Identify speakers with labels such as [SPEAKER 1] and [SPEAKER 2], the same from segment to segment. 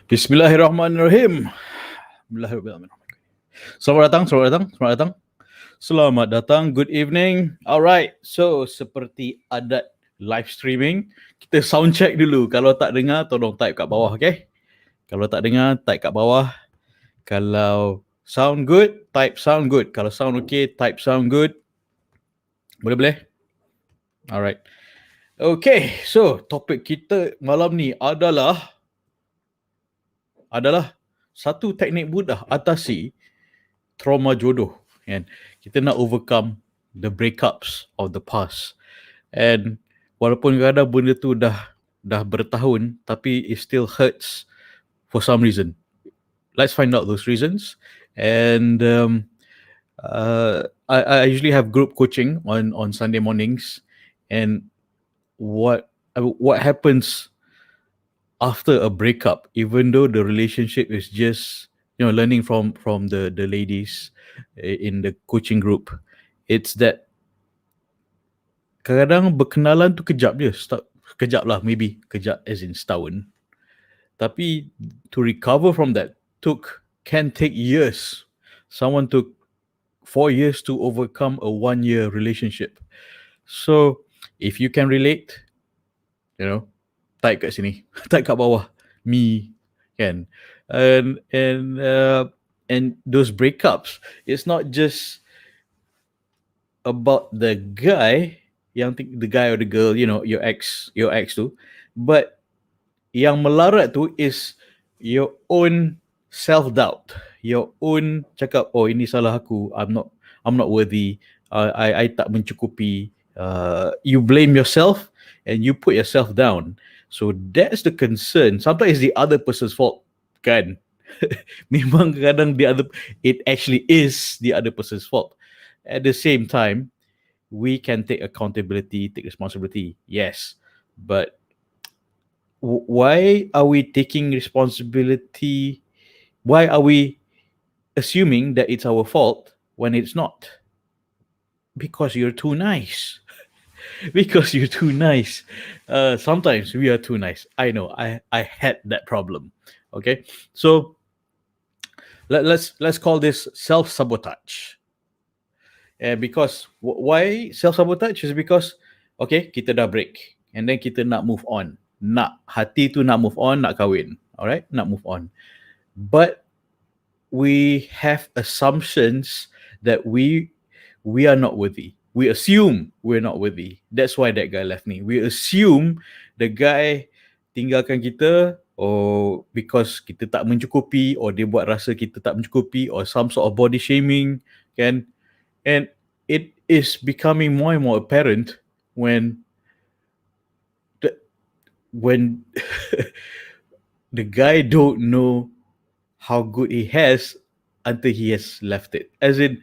[SPEAKER 1] Bismillahirrahmanirrahim. Bismillahirrahmanirrahim. Selamat datang. Good evening. Alright, so seperti adat live streaming, kita sound check dulu. Kalau tak dengar, tolong type kat bawah, okay? Kalau tak dengar, type kat bawah. Kalau sound good, type sound good. Kalau sound okay, type sound good. Boleh? Alright. Okay, so topik kita malam ni adalah satu teknik mudah atasi trauma jodoh, kan? Kita nak overcome the breakups of the past. And walaupun kadang benda tu dah bertahun, tapi it still hurts for some reason. Let's find out those reasons. And I usually have group coaching on Sunday mornings, and what happens after a breakup, even though the relationship is just learning from the ladies in the coaching group, it's that kadang berkenalan tu kejap je, kejap lah, maybe kejap as in setahun, tapi to recover from that can take years. Someone took 4 years to overcome a 1-year relationship. So if you can relate, type kat sini, type kat bawah, me, kan? And those breakups, it's not just about the guy, the guy or the girl, your ex tu, but yang melarat tu is your own self-doubt, your own cakap, oh ini salah aku, I'm not worthy, I tak mencukupi. You blame yourself and you put yourself down. So that's the concern. Sometimes it's the other person's fault, kan? Memang kadang it actually is the other person's fault. At the same time, we can take accountability, take responsibility, yes. But why are we taking responsibility? Why are we assuming that it's our fault when it's not? Because you're too nice. Because you're too nice. Sometimes we are too nice. I know. I had that problem. Okay, so let's call this self-sabotage. Because why self-sabotage is because, okay, kita dah break, and then kita nak move on. Hati tu nak move on, nak kahwin. Alright, nak move on. But we have assumptions that we are not worthy. We assume we're not worthy. That's why that guy left me. We assume the guy tinggalkan kita, or because kita tak mencukupi, or dia buat rasa kita tak mencukupi, or some sort of body shaming, kan? And it is becoming more and more apparent when the guy don't know how good he has until he has left it. As in,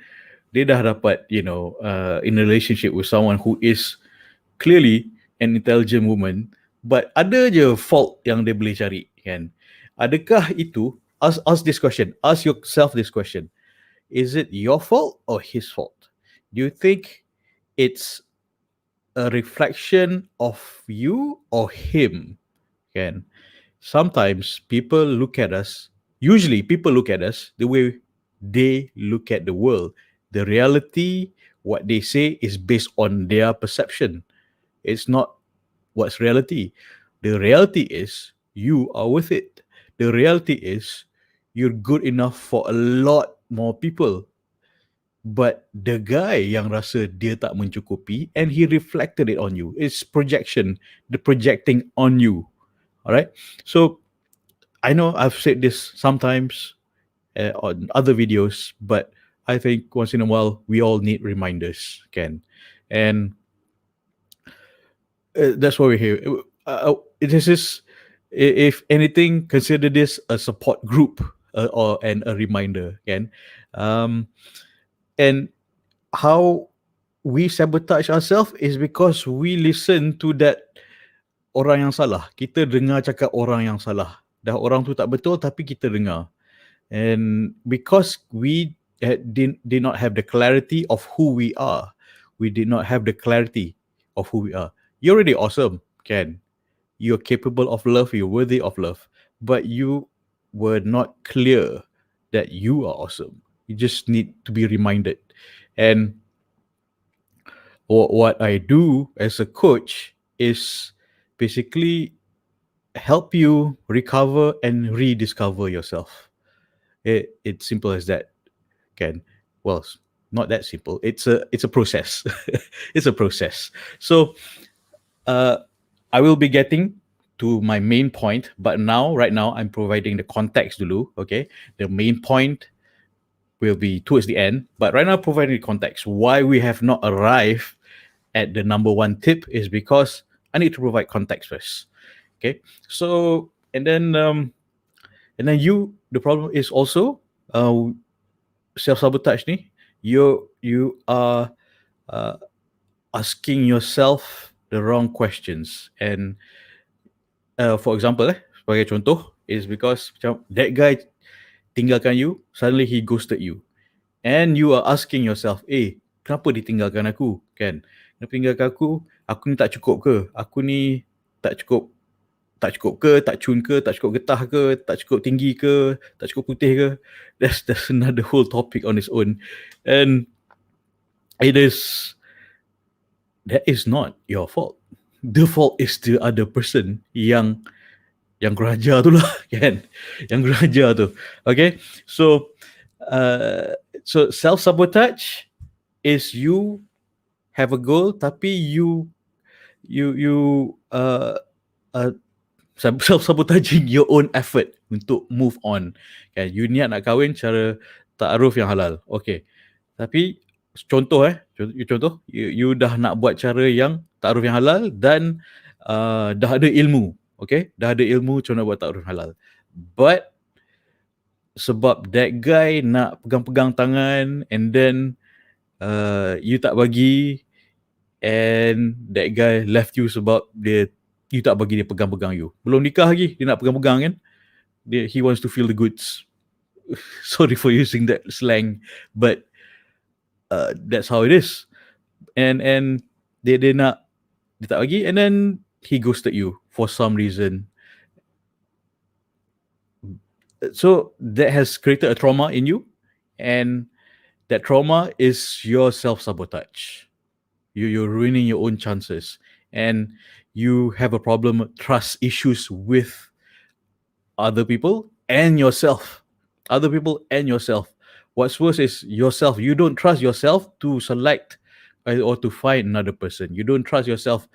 [SPEAKER 1] dia dah dapat, in a relationship with someone who is clearly an intelligent woman, but ada je fault yang dia boleh cari, kan? Adakah itu, ask this question, ask yourself this question, is it your fault or his fault? Do you think it's a reflection of you or him, kan? Sometimes usually people look at us the way they look at the world. The reality, what they say, is based on their perception. It's not what's reality. The reality is you are worth it. The reality is you're good enough for a lot more people. But the guy yang rasa dia tak mencukupi, and he reflected it on you. It's projection, the projecting on you. Alright? So I know I've said this sometimes on other videos, but I think once in a while we all need reminders, Ken. And that's why we're here. This is, if anything, consider this a support group and a reminder, Ken. And how we sabotage ourselves is because we listen to that orang yang salah. Kita dengar cakap orang yang salah. Dah orang tu tak betul, tapi kita dengar. And because we did not have the clarity of who we are, we did not have the clarity of who we are. You're already awesome, Ken. You're capable of love, you're worthy of love. But you were not clear that you are awesome. You just need to be reminded. And what I do as a coach is basically help you recover and rediscover yourself. It's simple as that. Can well, not that simple. It's a process. It's a process. So uh, I will be getting to my main point, but right now, I'm providing the context dulu. Okay, the main point will be towards the end, but right now, providing the context why we have not arrived at the number one tip is because I need to provide context first. Okay, so and then the problem is also uh, self sabotage ni. You are uh, asking yourself the wrong questions. And for example, sebagai contoh, is because macam that guy tinggalkan you, suddenly he ghosted you. And you are asking yourself, kenapa dia tinggalkan aku? Kan? Kenapa tinggalkan aku? Aku ni tak cukup ke? Aku ni tak cukup ke, tak cun ke, tak cukup getah ke, tak cukup tinggi ke, tak cukup putih ke. That's another whole topic on its own. And it is that is not your fault. The fault is the other person yang geraja tu lah, kan? Yang geraja tu. Okay? So so self sabotage is you have a goal tapi you self sabotaging your own effort untuk move on. Kan? You niat nak kahwin cara ta'aruf yang halal. Okay. Tapi contoh you dah nak buat cara yang ta'aruf yang halal dan dah ada ilmu. Okay? Dah ada ilmu macam nak buat ta'aruf halal. But sebab that guy nak pegang-pegang tangan and then you tak bagi, and that guy left you sebab you tak bagi dia pegang-pegang you. Belum nikah lagi, dia nak pegang-pegang kan. He wants to feel the goods. Sorry for using that slang, but that's how it is. And dia tak bagi, and then he ghosted you for some reason. So that has created a trauma in you, and that trauma is your self-sabotage. You're ruining your own chances, and you have a problem, trust issues with other people and yourself. Other people and yourself. What's worse is yourself. You don't trust yourself to select or to find another person. You don't trust yourself.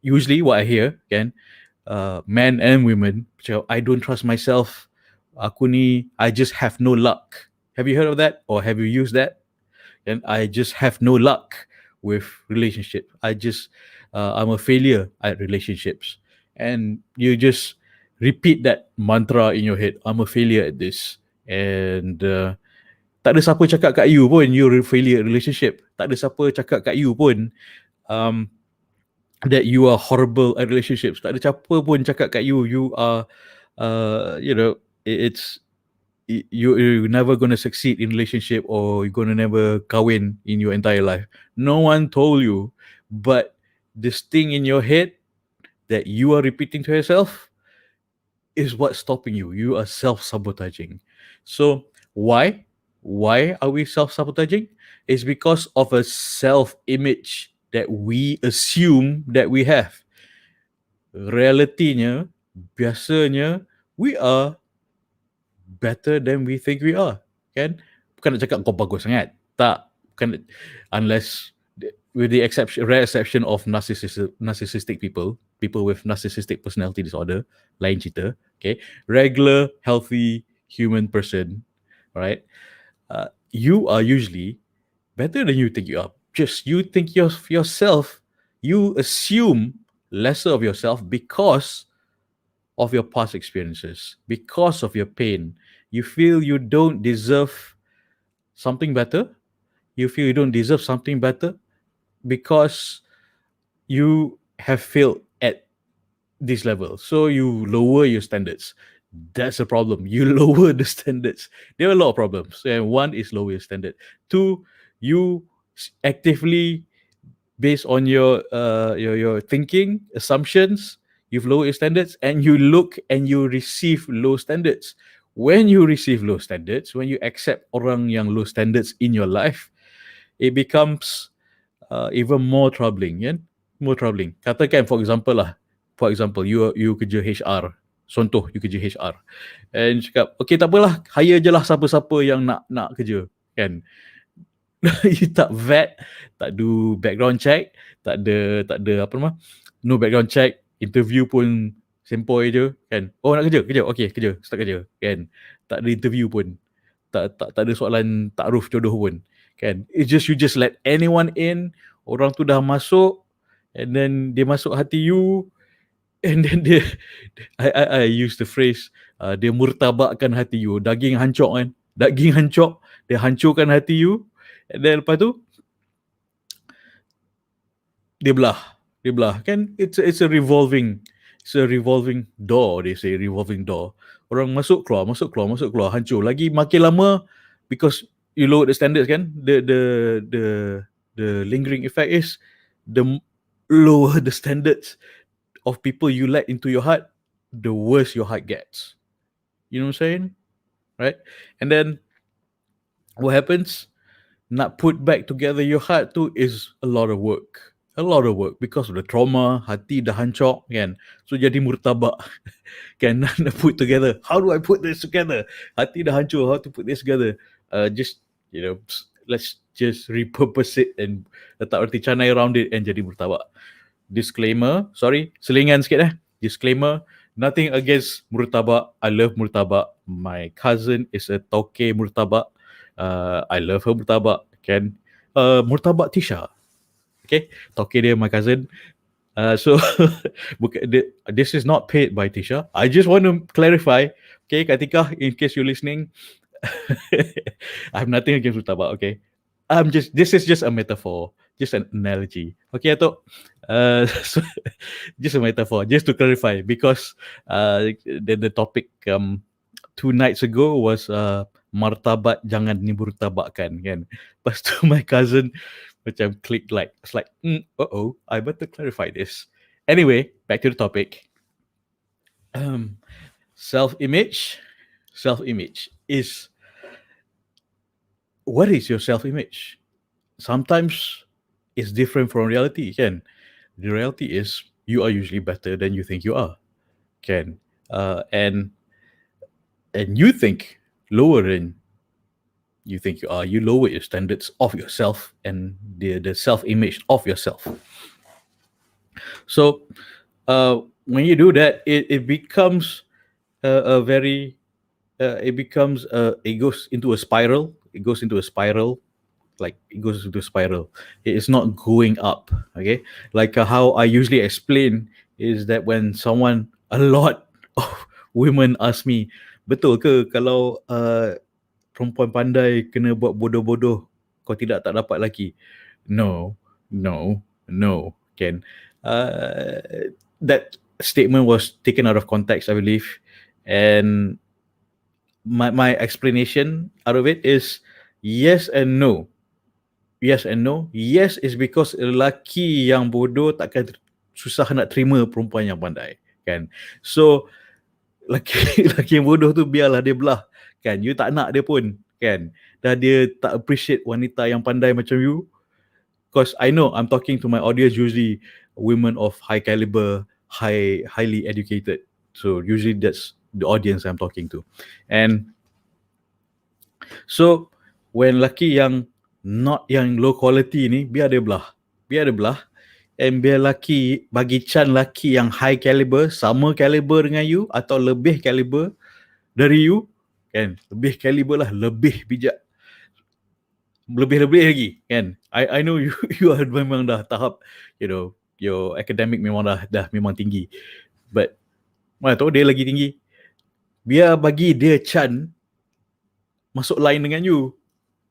[SPEAKER 1] Usually, what I hear, men and women, I don't trust myself. Aku ni, I just have no luck. Have you heard of that, or have you used that? And I just have no luck with relationship. I'm a failure at relationships. And you just repeat that mantra in your head. I'm a failure at this. And tak ada siapa cakap kat you pun you're a failure at relationship. Tak ada siapa cakap kat you pun that you are horrible at relationships. Tak ada siapa pun cakap kat you are it's you're never going to succeed in relationship, or you're going to never kahwin in your entire life. No one told you, but this thing in your head that you are repeating to yourself is what's stopping you. You are self-sabotaging. So why are we self-sabotaging? It's because of a self-image that we assume that we have. Realitinya, biasanya, we are better than we think we are, kan? Bukan nak cakap kau bagus sangat, tak, bukan, unless with the rare exception of narcissistic people with narcissistic personality disorder, lain cerita. Okay, regular healthy human person, right? You are usually better than you think you are. Just you think yourself, you assume lesser of yourself because of your past experiences, because of your pain. You feel you don't deserve something better. You feel you don't deserve something better because you have failed at this level. So you lower your standards. That's a problem. You lower the standards. There are a lot of problems. And one is lower your standard. Two, you actively, based on your thinking, assumptions, you've lowered your standards, and you look and you receive low standards. When you receive low standards, when you accept orang yang low standards in your life, it becomes even more troubling, kan? More troubling. Katakan for example you kerja HR. Contoh, you kerja HR. And cakap, okay, tak apalah, hire je lah siapa-siapa yang nak kerja, kan? You tak vet, tak do background check, tak ada apa nama, no background check, interview pun sempoi je, kan? Oh, nak kerja, okay, kerja, start kerja, kan? Tak ada interview pun, tak ada soalan takruf jodoh pun, kan? It's just you just let anyone in, orang tu dah masuk, and then dia masuk hati you, and then I use the phrase, dia murtabakkan hati you, daging hancur kan, dia hancurkan hati you, and then lepas tu dia belah kan. It's a revolving door, they say, revolving door. Orang masuk keluar, hancur lagi makin lama, because you lower the standards kan. The lingering effect is, the lower the standards of people you let into your heart, the worse your heart gets. You know what I'm saying? Right? And then what happens? Nak put back together your heart tu is a lot of work because of the trauma. Hati dah hancur kan, so jadi murtabak kan. Nak put together, how do I put this together? Hati dah hancur, how to put this together? Just, let's just repurpose it and letak roti canai around it and jadi murtabak. Disclaimer, sorry, selingan sikit disclaimer, nothing against murtabak. I love murtabak. My cousin is a tauke murtabak. I love her murtabak, kan? Murtabak Tisha, okay? Tauke dia my cousin. So this is not paid by Tisha. I just want to clarify, okay, Katika, in case you're listening, I have nothing against murtabak, okay? This is just a metaphor, just an analogy, okay, Atok? So, just a metaphor, just to clarify, because the topic 2 nights ago was martabat jangan dimurtabakkan, kan? Lepas tu my cousin macam click like, it's like, I better clarify this. Anyway, back to the topic. Self-image is, what is your self-image? Sometimes it's different from reality, kan? The reality is, you are usually better than you think you are, kan? And you think lower than you think you are. You lower your standards of yourself and the self-image of yourself. So when you do that, it becomes it goes into a spiral. It goes into a spiral. It is not going up, okay? Like how I usually explain is that when a lot of women ask me, betul ke kalau perempuan pandai kena buat bodoh-bodoh, kau tak dapat lelaki? No, kan? That statement was taken out of context, I believe, and my explanation out of it is yes and no. Yes is because lelaki yang bodoh takkan susah nak terima perempuan yang pandai, kan? So lelaki yang bodoh tu biarlah dia belah, kan? You tak nak dia pun, kan? Dah dia tak appreciate wanita yang pandai macam you. Because I know I'm talking to my audience usually women of high caliber, highly educated. So usually that's the audience I'm talking to. And so when lelaki yang low quality ni, biar dia belah, and biar lelaki, bagi Chan lelaki yang high caliber, sama caliber dengan you atau lebih caliber dari you, kan? Lebih caliber lah, lebih bijak, lebih lagi, kan? I know you are memang dah tahap, your academic memang dah memang tinggi, but mana tahu dia lagi tinggi, biar bagi dia Chan masuk line dengan you,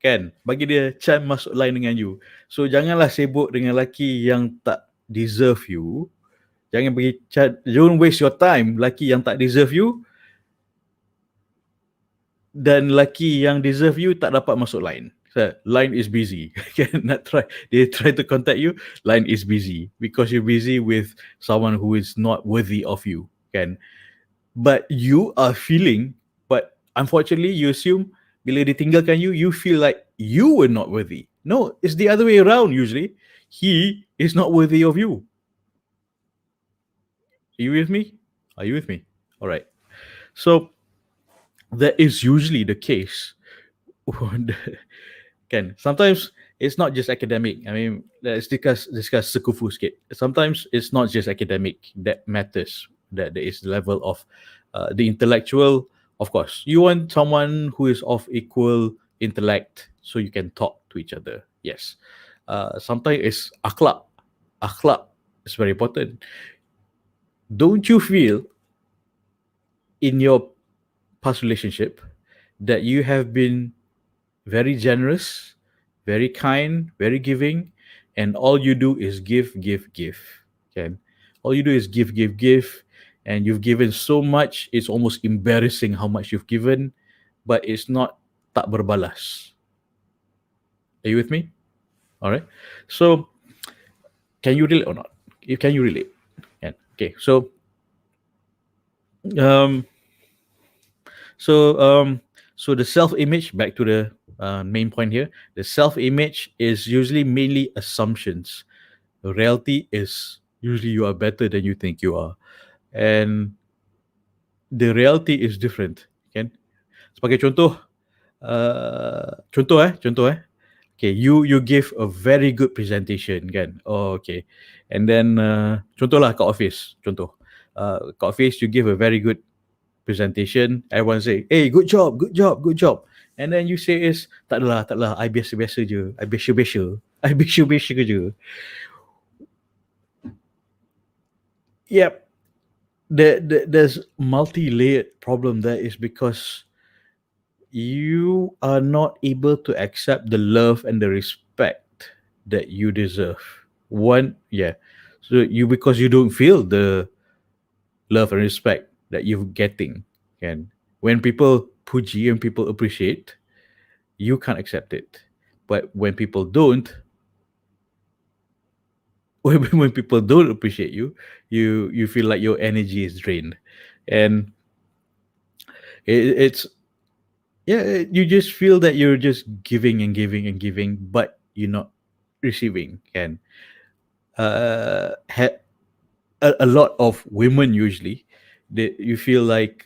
[SPEAKER 1] kan? Bagi dia Chan masuk line dengan you. So janganlah sibuk dengan lelaki yang tak deserve you. Jangan bagi Chan, don't waste your time lelaki yang tak deserve you, dan lelaki yang deserve you tak dapat masuk line. So line is busy. Not try. They try to contact you. Line is busy because you're busy with someone who is not worthy of you. Can but you are feeling. But unfortunately, you assume bila ditinggalkan you, you feel like you were not worthy. No, it's the other way around. Usually, he is not worthy of you. Are you with me? Are you with me? All right. So that is usually the case. Can sometimes it's not just academic. I mean, let's discuss sekufu sikit. Sometimes it's not just academic that matters. That there is the level of the intellectual. Of course, you want someone who is of equal intellect, so you can talk to each other. Yes. Sometimes it's akhlak. Akhlak is very important. Don't you feel in your past relationship that you have been very generous, very kind, very giving, and all you do is give, give, give. Okay, all you do is give, give, give, and you've given so much. It's almost embarrassing how much you've given, but it's not tak berbalas. Are you with me? All right. So, can you relate or not? If can you relate? Yeah. Okay. Um, So so the self-image, back to the main point here. The self-image is usually mainly assumptions. The reality is usually you are better than you think you are, and the reality is different. Kan? Sebagai contoh, contoh. Okay, you give a very good presentation, kan? Oh, okay, and then contohlah kat office, contoh. Kat office you give a very good presentation, everyone say, "Hey, good job, good job, good job." And then you say is, tak adalah, I biasa-biasa je, I biasa-biasa, I biasa-biasa je. Yep, there's multi-layered problem there is because you are not able to accept the love and the respect that you deserve. One, yeah. So you because you don't feel the love and respect that you're getting. And when people puji and people appreciate, you can't accept it. But when people don't, when people don't appreciate you, you feel like your energy is drained, and it's yeah, you just feel that you're just giving and giving and giving, but you're not receiving. And ha- a lot of women usually, you feel like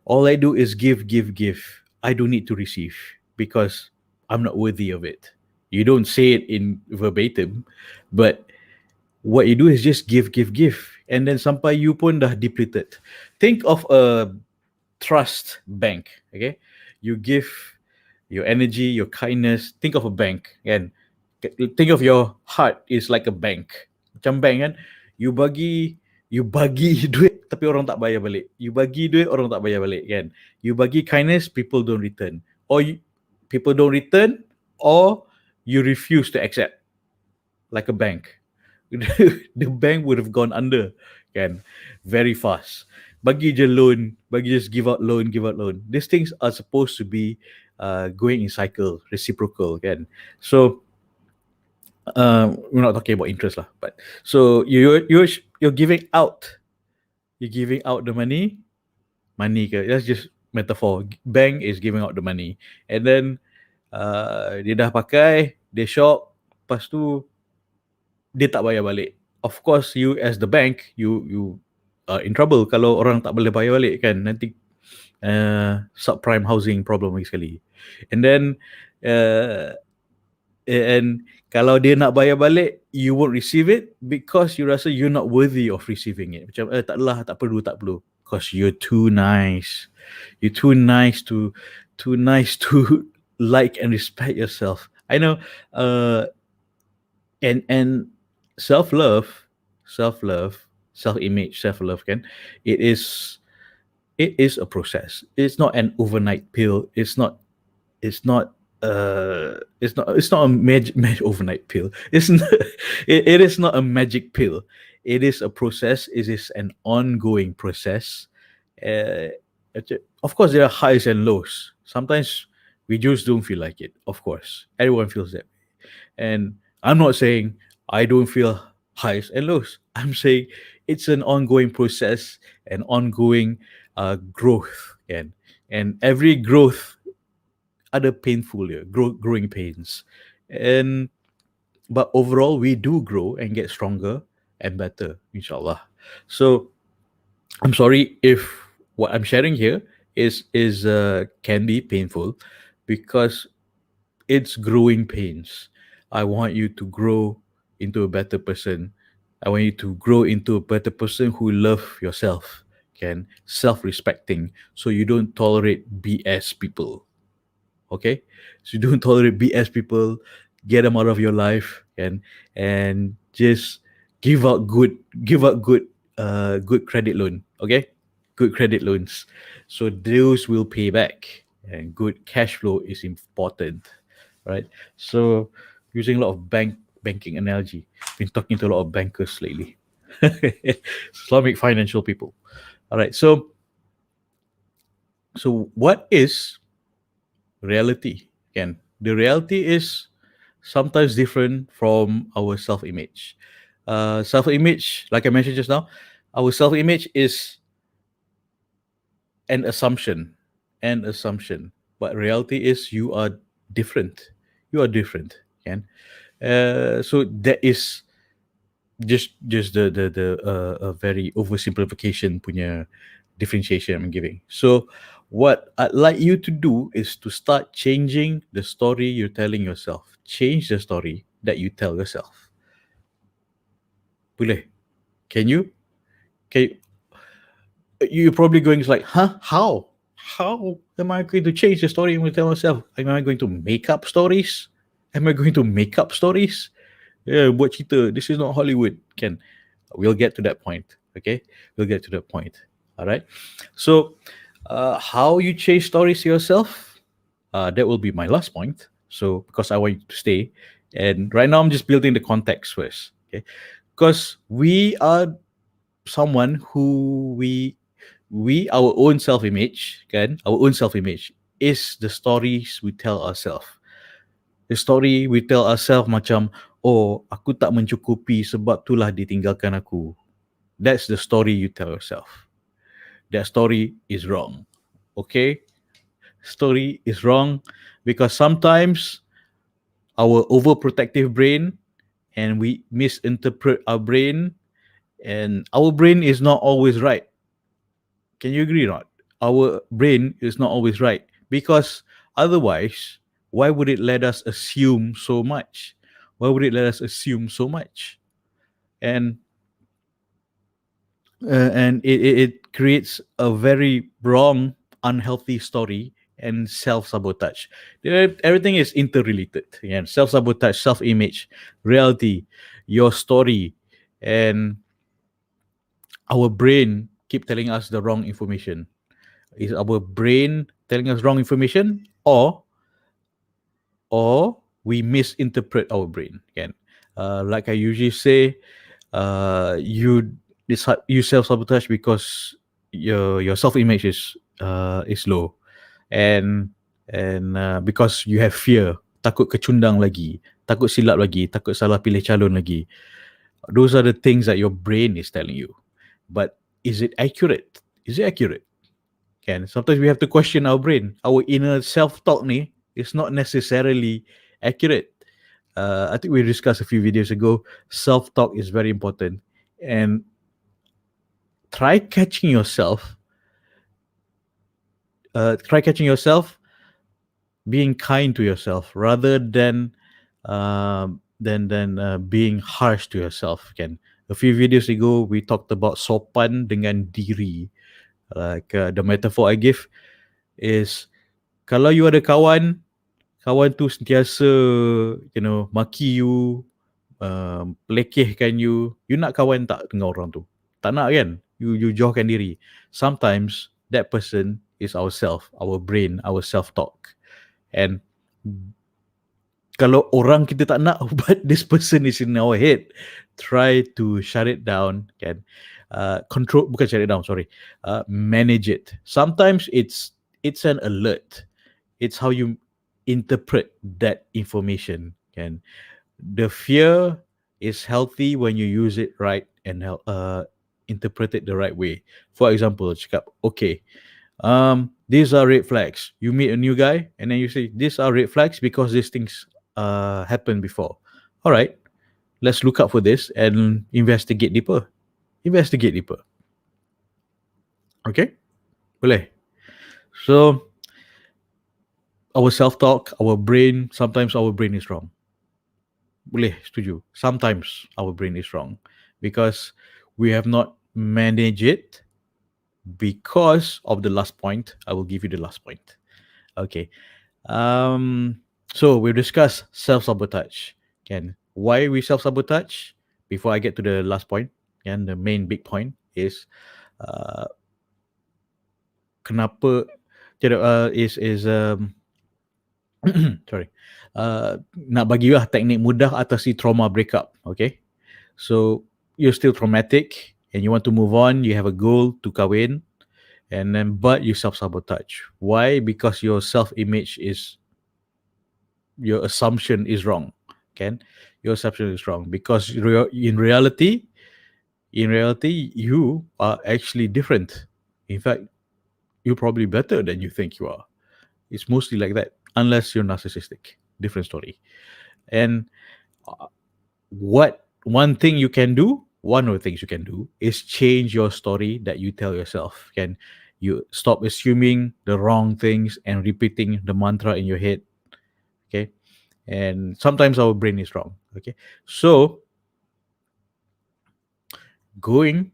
[SPEAKER 1] all I do is give, give, give. I don't need to receive because I'm not worthy of it. You don't say it in verbatim, but what you do is just give, give, give, and then sampai you pun dah depleted. Think of a trust bank. Okay, you give your energy, your kindness. Think of a bank, and think of your heart is like a bank. Macam bank kan, you bagi duit tapi orang tak bayar balik. You bagi duit, orang tak bayar balik kan. You bagi kindness, people don't return, or people don't return, or you refuse to accept, like a bank. The bank would have gone under, kan, very fast. Bagi je loan, bagi just give out loan, give out loan. These things are supposed to be going in cycle, reciprocal, kan. So we're not talking about interest lah, but so you're giving out, the money ke, that's just metaphor. Bank is giving out the money, and then dia dah pakai, dia shop, lepas tu dia tak bayar balik. Of course, you as the bank, you are in trouble kalau orang tak boleh bayar balik, kan. Nanti subprime housing problem lagi sekali. And then and kalau dia nak bayar balik, you won't receive it because you rasa you're not worthy of receiving it. Macam tak adalah, tak perlu, because you're too nice. You're too nice to like and respect yourself. I know. And self love, self-image, self-love, can, it is it is a process. It's not an overnight pill. It's not a magic overnight pill. It's not, it is not a magic pill. It is a process. It is an ongoing process. uh, of course there are highs and lows. Sometimes We just don't feel like it. Of course, everyone feels that. And I'm not saying I don't feel highs and lows. I'm saying it's an ongoing process, an ongoing growth, and every growth ada painful, yeah, growing pains, and but overall we do grow and get stronger and better, inshallah. So I'm sorry if what I'm sharing here is can be painful, because it's growing pains. I want you to grow into a better person. I want you to grow into a better person who love yourself, can self-respecting, so you don't tolerate BS people. Okay, so you don't tolerate BS people. Get them out of your life, and just give out good give out good credit loan. Okay, good credit loans, so those will pay back, and good cash flow is important, right? So using a lot of banking analogy, been talking to a lot of bankers lately. Islamic financial people. All right, so what is reality? Again, the reality is sometimes different from our self-image. Self-image, like I mentioned just now, our self-image is an assumption, but reality is you are different. You are different. Can so that is just the a very oversimplification punya differentiation I'm giving. So what I'd like you to do is to start changing the story you're telling yourself. Change the story that you tell yourself. Boleh? Can you? Can you're probably going like, huh? How? How am I going to change the story I'm going to tell myself? Am I going to make up stories? Am I going to make up stories? Yeah, buat cerita. This is not Hollywood. Can we'll get to that point. Okay, we'll get to that point. All right. So, how you chase stories yourself? That will be my last point. So, because I want you to stay, and right now I'm just building the context first. Okay, because we are someone who we our own self image, kan? Our own self image is the stories we tell ourselves. The story we tell ourselves macam, oh, aku tak mencukupi sebab itulah ditinggalkan aku. That's the story you tell yourself. That story is wrong. Okay? Story is wrong because sometimes our overprotective brain and we misinterpret our brain, and our brain is not always right. Can you agree or not? Our brain is not always right because otherwise, why would it let us assume so much? Why would it let us assume so much? And it creates a very wrong, unhealthy story and self sabotage. Everything is interrelated. Yeah, self sabotage, self image, reality, your story, and our brain keep telling us the wrong information. Is our brain telling us wrong information, or we misinterpret our brain? Again, like I usually say, you self sabotage because your self image is low, and because you have fear, takut kecundang lagi, takut silap lagi, takut salah pilih calon lagi. Those are the things that your brain is telling you. But is it accurate? Is it accurate? Can sometimes we have to question our brain. Our inner self talk ni is not necessarily accurate. I think we discussed a few videos ago. Self talk is very important, and try catching yourself. Try catching yourself being kind to yourself rather than being harsh to yourself. Can a few videos ago we talked about sopan dengan diri. Like the metaphor I give is, kalau you ada kawan tu sentiasa maki you, pelekehkan you nak kawan tak dengan orang tu? Tak nak kan? You jauhkan diri. Sometimes that person is ourself, our brain, our self talk. And kalau orang kita tak nak, but this person is in our head, try to shut it down, kan? Control, bukan shut it down, sorry. Manage it. Sometimes it's an alert. It's how you interpret that information. Kan? The fear is healthy when you use it right and interpret it the right way. For example, cakap, okay, these are red flags. You meet a new guy and then you say, these are red flags because these things happened before. All right, let's look up for this and investigate deeper. Investigate deeper. Okay? Boleh. So, our self-talk, sometimes our brain is wrong. Boleh, setuju. Sometimes our brain is wrong because we have not managed it because of the last point. I will give you the last point. Okay. So we'll discuss self-sabotage. Why we self-sabotage? Before I get to the last point, and the main big point is uh, kenapa is sorry. Nak bagi lah teknik mudah atasi trauma breakup. Okay. So you're still traumatic and you want to move on. You have a goal to kahwin, and then but you self-sabotage. Why? Because your self-image is your assumption is wrong. Your assumption is wrong because in reality, you are actually different. In fact, you're probably better than you think you are. It's mostly like that, unless you're narcissistic. Different story. And one of the things you can do is change your story that you tell yourself. You stop assuming the wrong things and repeating the mantra in your head. Okay. And sometimes our brain is wrong. Okay. So going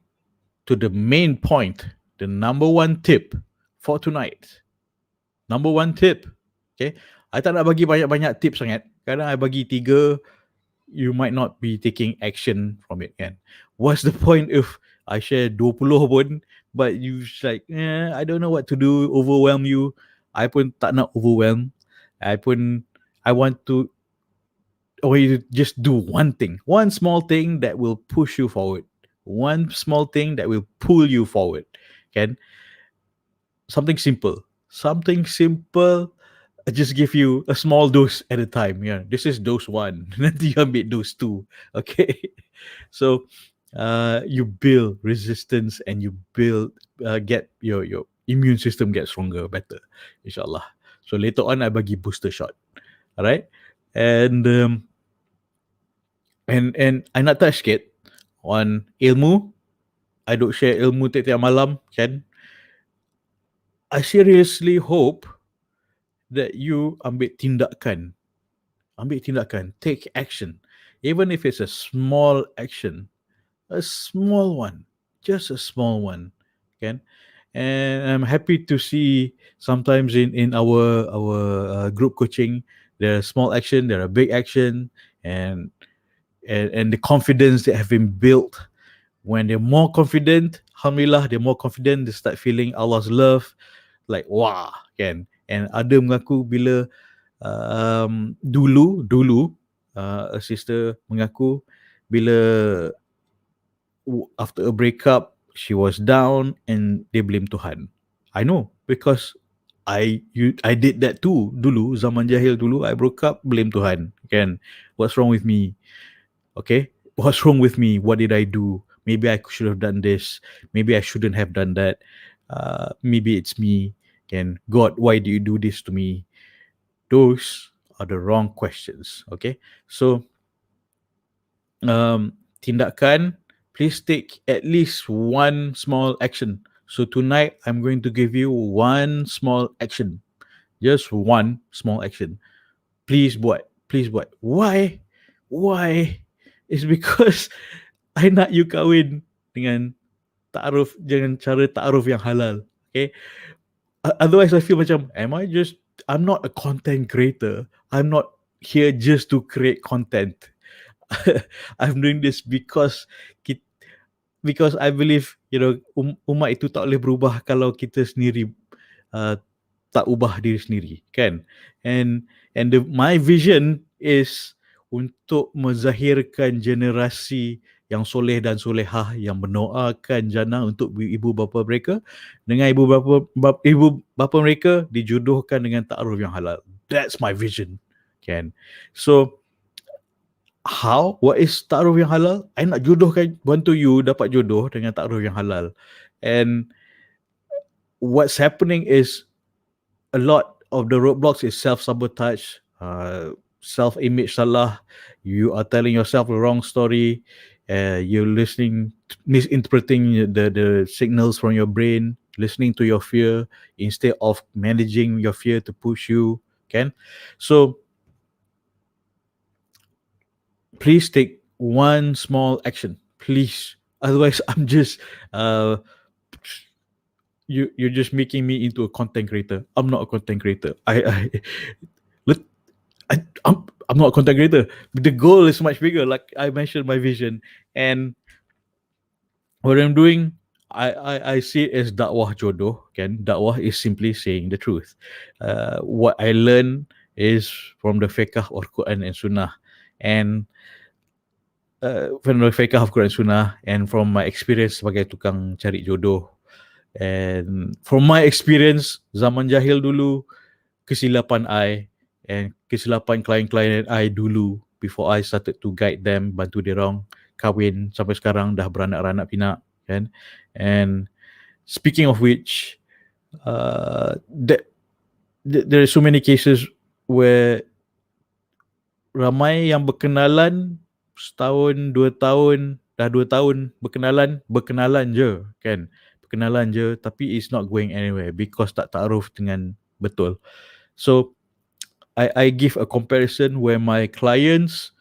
[SPEAKER 1] to the main point, the number one tip for tonight. Number one tip. Okay. I tak nak bagi banyak-banyak tips sangat. Kadang I bagi 3, you might not be taking action from it. What's the point if I share 20 pun, but you like, I don't know what to do, overwhelm you. I pun tak nak overwhelm. I want to, or you just do one thing, one small thing that will push you forward, one small thing that will pull you forward. Something simple. I just give you a small dose at a time. This is dose 1. Nanti you ambil dose 2. Okay. So you build resistance and you get your immune system get stronger, better, inshallah. So later on I bagi booster shot. Alright. And I nak touch sikit on ilmu. I don't share ilmu tiap-tiap malam, I seriously hope that you ambil tindakan. Take action. Even if it's a small action, a small one, just a small one. And I'm happy to see sometimes in our group coaching, there are small action, there are big action, and the confidence that have been built. When they're more confident, alhamdulillah, they're more confident, they start feeling Allah's love, like wah, And ada mengaku bila dulu a sister mengaku bila after a breakup she was down and they blame Tuhan. I know because I did that too dulu, zaman jahil dulu. I broke up, blame Tuhan. What's wrong with me? Okay, what's wrong with me? What did I do? Maybe I should have done this, maybe I shouldn't have done that. Maybe it's me. God, why do you do this to me? Those are the wrong questions. Okay, so tindakan, please take at least one small action. So tonight I'm going to give you one small action, just one small action. Please buat. Why? It's because I nak you kahwin dengan ta'aruf, dengan cara ta'aruf yang halal. Okay, otherwise I feel macam, I'm not a content creator. I'm not here just to create content. I'm doing this because I believe, umat itu tak boleh berubah kalau kita sendiri tak ubah diri sendiri, and my vision is untuk menzahirkan generasi yang soleh dan solehah yang mendoakan jannah untuk ibu bapa mereka, dengan ibu bapa mereka dijodohkan dengan ta'aruf yang halal. That's my vision. Kan? So, how? What is taruh yang halal? I nak jodohkan, bantu you dapat jodoh dengan taruh yang halal. And what's happening is a lot of the roadblocks is self-sabotage, self-image salah. You are telling yourself the wrong story. You're misinterpreting the signals from your brain, listening to your fear instead of managing your fear to push you. Can so please take one small action, please. Otherwise, I'm just you're just making me into a content creator. I'm not a content creator. Let I'm not a content creator. The goal is much bigger. Like I mentioned, my vision and what I'm doing. I see it as dakwah jodoh. Kan dakwah is simply saying the truth. What I learn is from the fiqh or Quran and Sunnah, and from the fiqh of Quran and Sunnah, and from my experience sebagai tukang cari jodoh. And from my experience, zaman jahil dulu, kesilapan I and kesilapan klien-klien I dulu before I started to guide them, bantu dia orang kahwin sampai sekarang dah beranak-ranak pinak kan. And speaking of which, there are so many cases where ramai yang berkenalan setahun, 2 tahun, dah 2 tahun berkenalan je kan. Berkenalan je tapi it's not going anywhere because tak taaruf dengan betul. So I give a comparison where my clients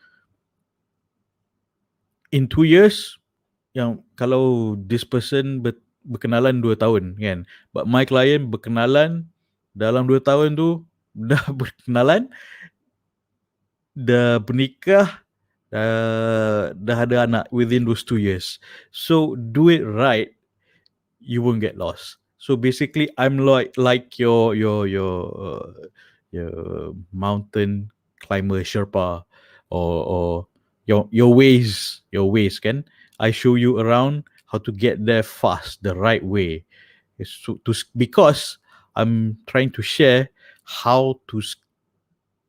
[SPEAKER 1] in 2 years, yang kalau this person berkenalan 2 tahun kan, but my client berkenalan dalam 2 tahun tu dah berkenalan, dah bernikah, dah ada anak within those 2 years. So do it right, you won't get lost. So basically, I'm like your mountain climber Sherpa, or your ways kan. I show you around how to get there fast, the right way. Because I'm trying to share how to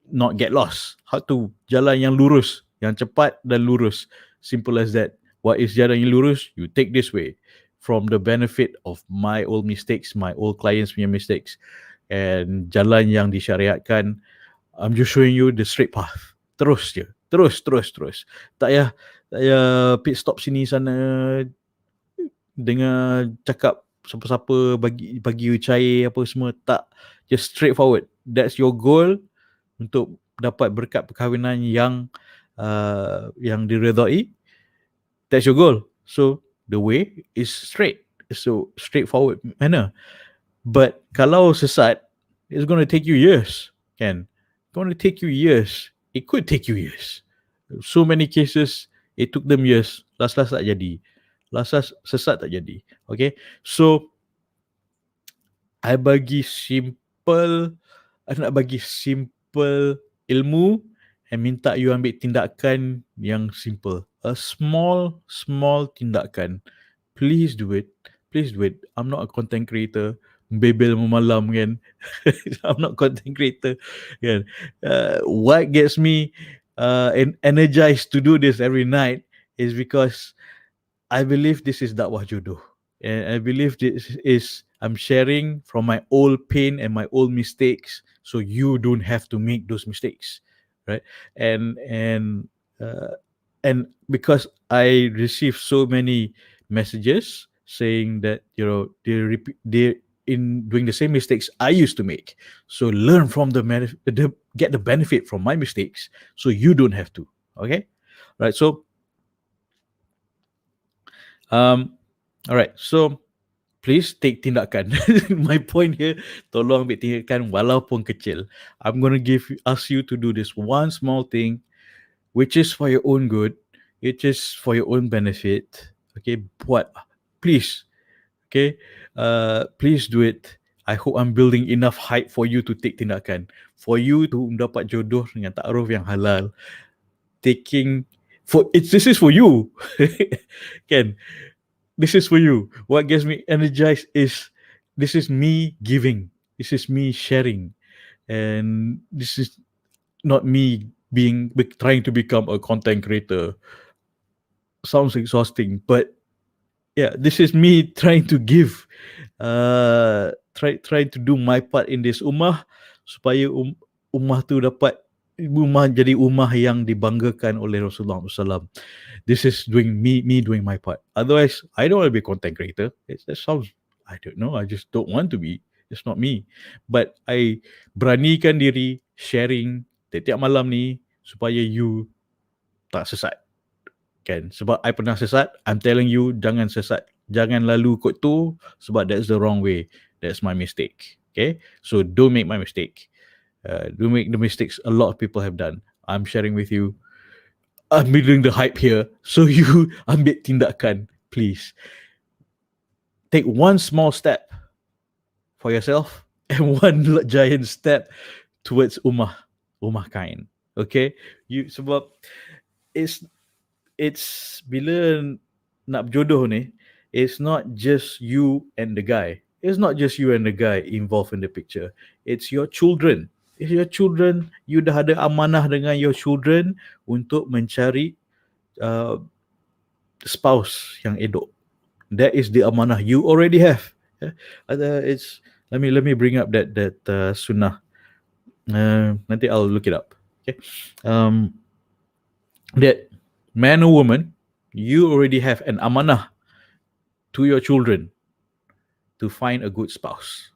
[SPEAKER 1] not get lost, how to jalan yang lurus, yang cepat dan lurus. Simple as that. What is jalan yang lurus? You take this way. From the benefit of my old mistakes, my old clients punya mistakes, and jalan yang disyariatkan, I'm just showing you the straight path. Terus je. Terus. Tak payah pit stop sini sana, dengar cakap siapa-siapa bagi you cair apa semua. Tak. Just straightforward. That's your goal untuk dapat berkat perkahwinan yang diredai. That's your goal. So the way is straight. So straightforward manner. But kalau sesat, it's going to take you years. Kan? Going to take you years. It could take you years. So many cases, it took them years. Last tak jadi. Last sesat tak jadi. Okay? So, I nak bagi simple ilmu and minta you ambil tindakan yang simple. A small tindakan. Please do it. I'm not a content creator. Bebel malam kan. I'm not content creator. Kan. What gets me energized to do this every night is because I believe this is dakwah jodoh. And I believe this is, I'm sharing from my old pain and my old mistakes, so you don't have to make those mistakes, right? And because I receive so many messages saying that they in doing the same mistakes I used to make, so learn from get the benefit from my mistakes, so you don't have to. Okay, right? So all right, so please take tindakan. My point here, tolong ambil tindakan walaupun kecil. I'm going to ask you to do this one small thing, which is for your own good, it is for your own benefit. Okay, buat, please. Okay, please do it. I hope I'm building enough hype for you to take tindakan, for you to dapat jodoh dengan ta'aruf yang halal. This is for you. Kan? This is for you. What gets me energized is this is me giving. This is me sharing. And this is not me trying to become a content creator. Sounds exhausting, but yeah, this is me trying to give, trying to do my part in this ummah, supaya ummah tu dapat ummah jadi ummah yang dibanggakan oleh Rasulullah SAW. This is me doing my part. Otherwise, I don't want to be a content creator. That sounds, I don't know, I just don't want to be. It's not me. But I beranikan diri sharing tiap-tiap malam ni supaya you tak sesat. Kan? Sebab I pernah sesat, I'm telling you, jangan sesat. Jangan lalu kot tu, sebab that's the wrong way. That's my mistake. Okay? So don't make my mistake. Don't make the mistakes a lot of people have done. I'm sharing with you. I'm doing the hype here. So you ambil tindakan, please. Take one small step for yourself and one giant step towards ummah kain. Okay? Sebab it's bila nak berjodoh ni, it's not just you and the guy. It's not just you and the guy involved in the picture. It's your children. It's your children. You dah ada amanah dengan your children untuk mencari spouse yang elok. That is the amanah you already have. It's let me bring up that sunnah. Nanti I'll look it up. Okay. That man or woman, you already have an amanah to your children to find a good spouse.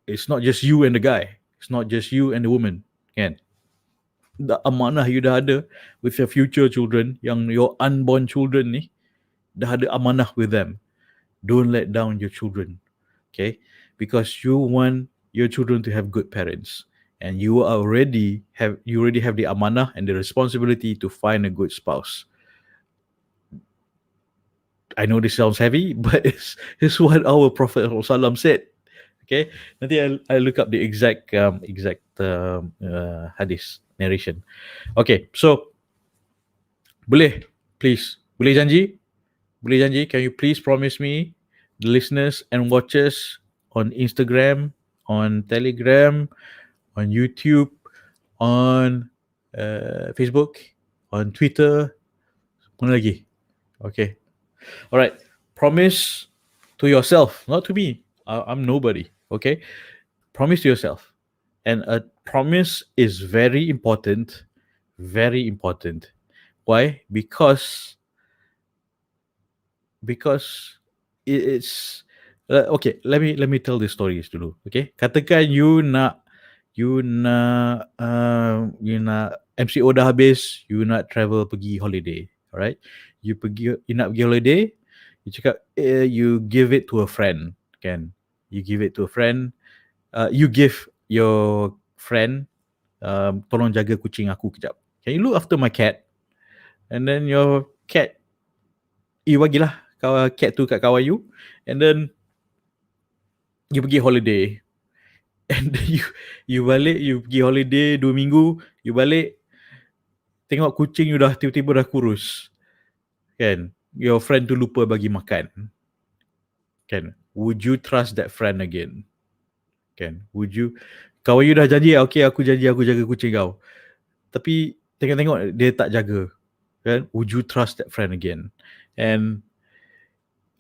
[SPEAKER 1] It's not just you and the guy. It's not just you and the woman. Kan? The amanah you dah ada with your future children, yang your unborn children ni, dah ada amanah with them. Don't let down your children. Okay? Because you want your children to have good parents. And you already have the amanah and the responsibility to find a good spouse. I know this sounds heavy, but it's what our Prophet ﷺ said. Okay, nanti I'll look up the exact hadith narration. Okay, so boleh janji, can you please promise me, the listeners and watchers on Instagram, on Telegram, on YouTube, on Facebook, on Twitter, mana lagi? Okay. All right. Promise to yourself, not to me. I'm nobody. Okay. Promise to yourself. And a promise is very important. Very important. Why? Because it's okay. Let me tell the stories dulu. Okay. Katakan you nak MCO dah habis, you nak travel pergi holiday. Alright. You nak pergi holiday, you cakap you give it to a friend, kan? You give it to a friend. You give your friend, tolong jaga kucing aku kejap. Can you look after my cat? And then your cat, you bagilah cat tu kat kawan you, and then you pergi holiday. And then you balik, you pergi holiday 2 minggu, you balik, tengok kucing you dah tiba-tiba dah kurus. Kan? Your friend tu lupa bagi makan. Kan? Would you trust that friend again? Kan? Would you? Kawan you dah janji, okay, aku janji aku jaga kucing kau. Tapi tengok-tengok dia tak jaga. Kan? Would you trust that friend again? And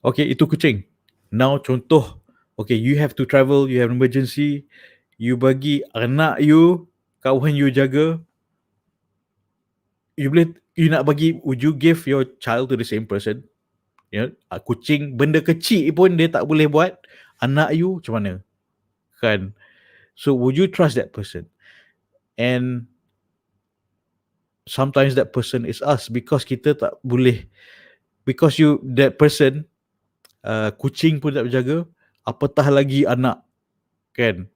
[SPEAKER 1] okay, itu kucing. Now contoh, okay, you have to travel, you have emergency, you bagi anak you, kawan you jaga, you nak bagi, would you give your child to the same person? Kucing, benda kecil pun dia tak boleh buat, anak you macam mana? Kan? So would you trust that person? And sometimes that person is us, because kita tak boleh, because that person, kucing pun tak berjaga, apatah lagi anak. Kan?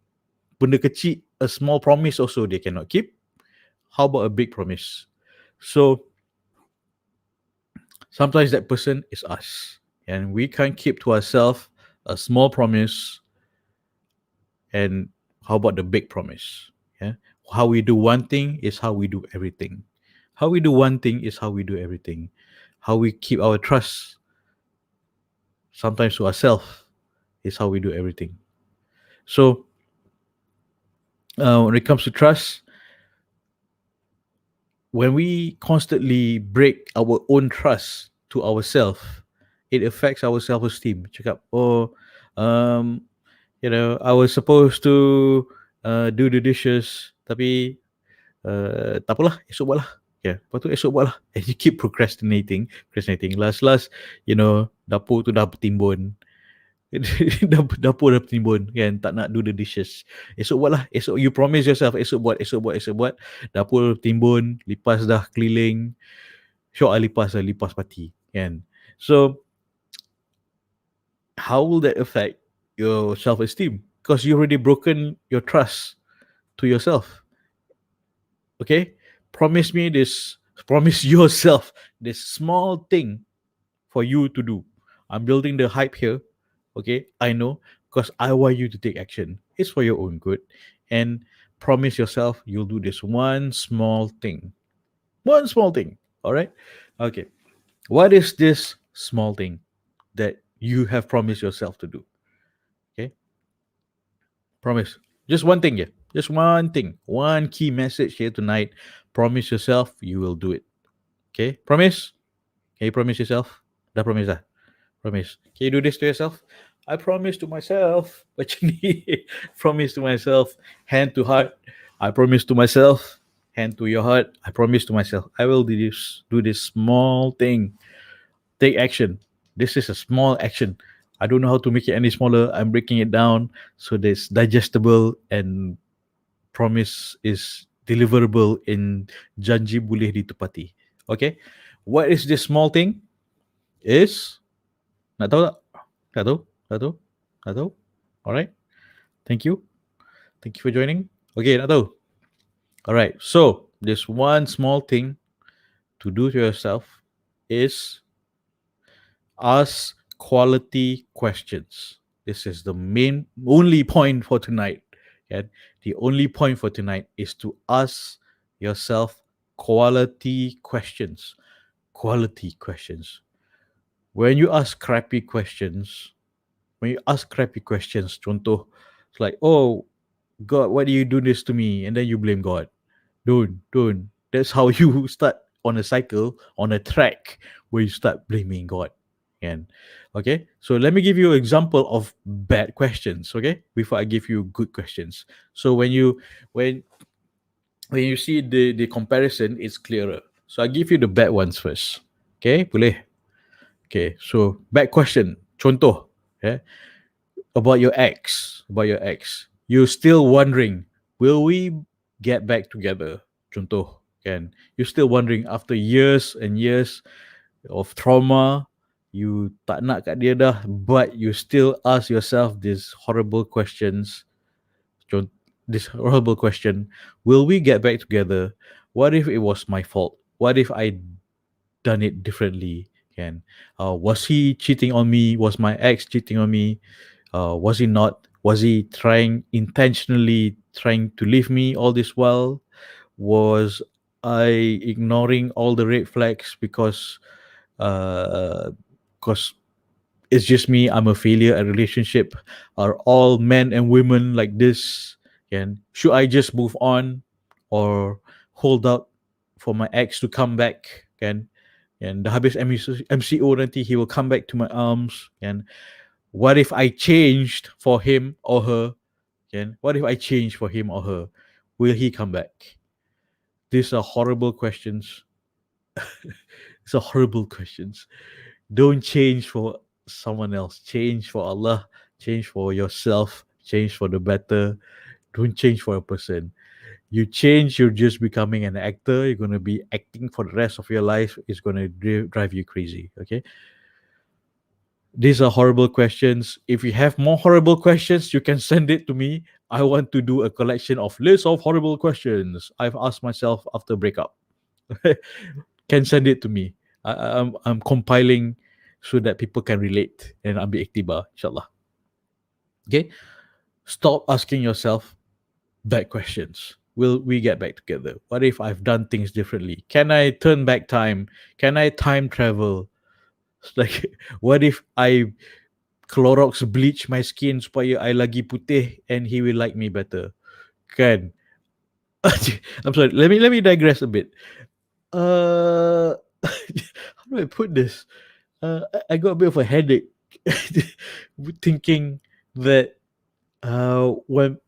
[SPEAKER 1] Benda kecil, a small promise also they cannot keep. How about a big promise? So sometimes that person is us, and we can't keep to ourselves a small promise. And how about the big promise? Yeah, how we do one thing is how we do everything. How we do one thing is how we do everything. How we keep our trust sometimes to ourselves is how we do everything. So When it comes to trust, when we constantly break our own trust to ourselves, it affects our self-esteem. Cakap, oh, um, I was supposed to do the dishes, tapi tak apalah, esok buat lah. Yeah, lepas tu esok buat lah. And you keep procrastinating. Last, dapur tu dah bertimbun. Dapur dah bertimbun kan, tak nak do the dishes. Esok buat lah. Esok, you promise yourself, esok buat. Dapur timbun, lipas dah keliling. Syok lipas pati kan. So how will that affect your self-esteem? Because you already broken your trust to yourself. Okay, promise yourself this small thing for you to do. I'm building the hype here. Okay, I know, because I want you to take action. It's for your own good. And promise yourself you'll do this one small thing. All right. Okay, what is this small thing that you have promised yourself to do? Okay, promise. Just one thing, yeah. Just one thing. One key message here tonight. Promise yourself you will do it. Okay, promise. Can you promise yourself? Dah promise dah. Promise. Can you do this to yourself? I promise to myself. What you need? Promise to myself. Hand to heart. I promise to myself. Hand to your heart. I promise to myself. I will do this. Do this small thing. Take action. This is a small action. I don't know how to make it any smaller. I'm breaking it down so that it's digestible and promise is deliverable in janji boleh ditepati. Okay? What is this small thing? Is nak tahu tak? Tak tahu? Tak tahu? Tak tahu? Alright. Thank you. Thank you for joining. Okay, nak tahu? Alright. So, this one small thing to do to yourself is ask quality questions. This is the only point for tonight. Okay? The only point for tonight is to ask yourself quality questions. Quality questions. When you ask crappy questions, contoh, it's like, oh, God, why do you do this to me? And then you blame God. Don't. That's how you start on a cycle, on a track where you start blaming God. And okay, so let me give you an example of bad questions, okay, before I give you good questions. So when you see the comparison, it's clearer. So I give you the bad ones first. Okay, boleh? Okay, so bad question. Contoh, okay, about your ex. You're still wondering, will we get back together? Contoh, kan? You're still wondering after years and years of trauma, you tak nak kat dia dah, but you still ask yourself these horrible questions. This horrible question, will we get back together? What if it was my fault? What if I done it differently? Can was he cheating on me? Was my ex cheating on me? Was he not? Was he intentionally trying to leave me all this while? Was I ignoring all the red flags because uh, it's just me? I'm a failure at relationship. Are all men and women like this? And should I just move on or hold out for my ex to come back? And dah habis MCO nanti he will come back to my arms. And what if I changed for him or her? And what if I change for him or her? Will he come back? These are horrible questions. These are horrible questions. Don't change for someone else. Change for Allah. Change for yourself. Change for the better. Don't change for a person. You change, you're just becoming an actor. You're going to be acting for the rest of your life. It's going to drive you crazy. Okay. These are horrible questions. If you have more horrible questions, you can send it to me. I want to do a collection of lists of horrible questions I've asked myself after breakup. Can send it to me. I'm compiling so that people can relate and ambil iktibar, inshallah. Okay? Stop asking yourself bad questions. Will we get back together? What if I've done things differently? Can I turn back time? Can I time travel? Like, what if I Clorox bleach my skin supaya I lagi putih and he will like me better? Kan? I'm sorry. Let me digress a bit. How do I put this? I got a bit of a headache thinking that when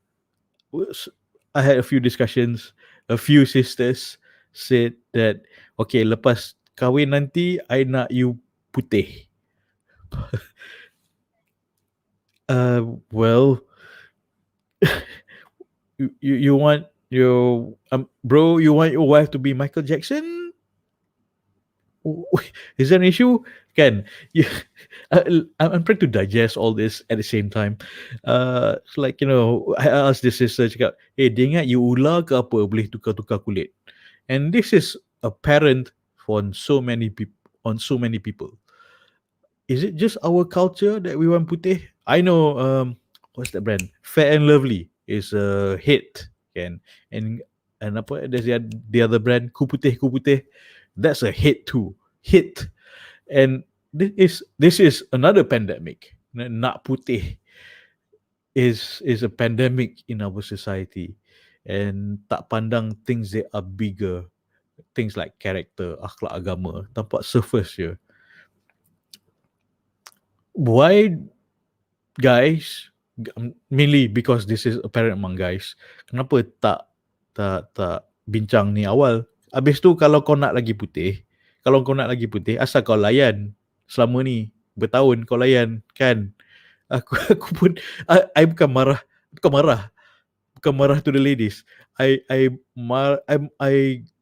[SPEAKER 1] I had a few discussions, a few sisters said that, okay, lepas kahwin nanti, I nak you putih. Well, you want your bro, you want your wife to be Michael Jackson? Is there an issue? Can you? I'm trying to digest all this at the same time. It's like, I asked this sister, cakap, hey, dia ingat you ular ke apa boleh tukar-tukar kulit? And this is apparent on so many people. Is it just our culture that we want putih? I know, what's that brand? Fair and Lovely is a hit, can and apa? There's the other brand, Ku Putih. That's a hit too. Hit, and this is another pandemic. Nak putih is a pandemic in our society, and tak pandang things that are bigger, things like character, akhlak agama, tampak surface je. Why, guys, mainly because this is apparent among guys, kenapa tak bincang ni awal? Habis tu kalau kau nak lagi putih, asal kau layan selama ni bertahun kau layan, kan? Aku pun I bukan marah to the ladies. I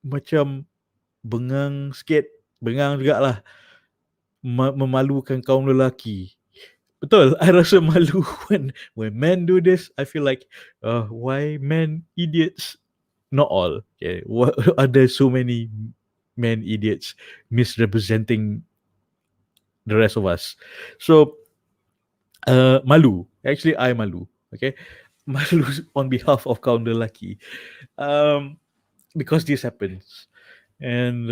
[SPEAKER 1] macam bengang jugalah, memalukan kaum lelaki. Betul, I rasa malu when men do this. I feel like, why men idiots? Not all. Okay, what are there so many men idiots misrepresenting the rest of us? So, malu. Actually, I malu. Okay, malu on behalf of kaum lelaki, because this happens, and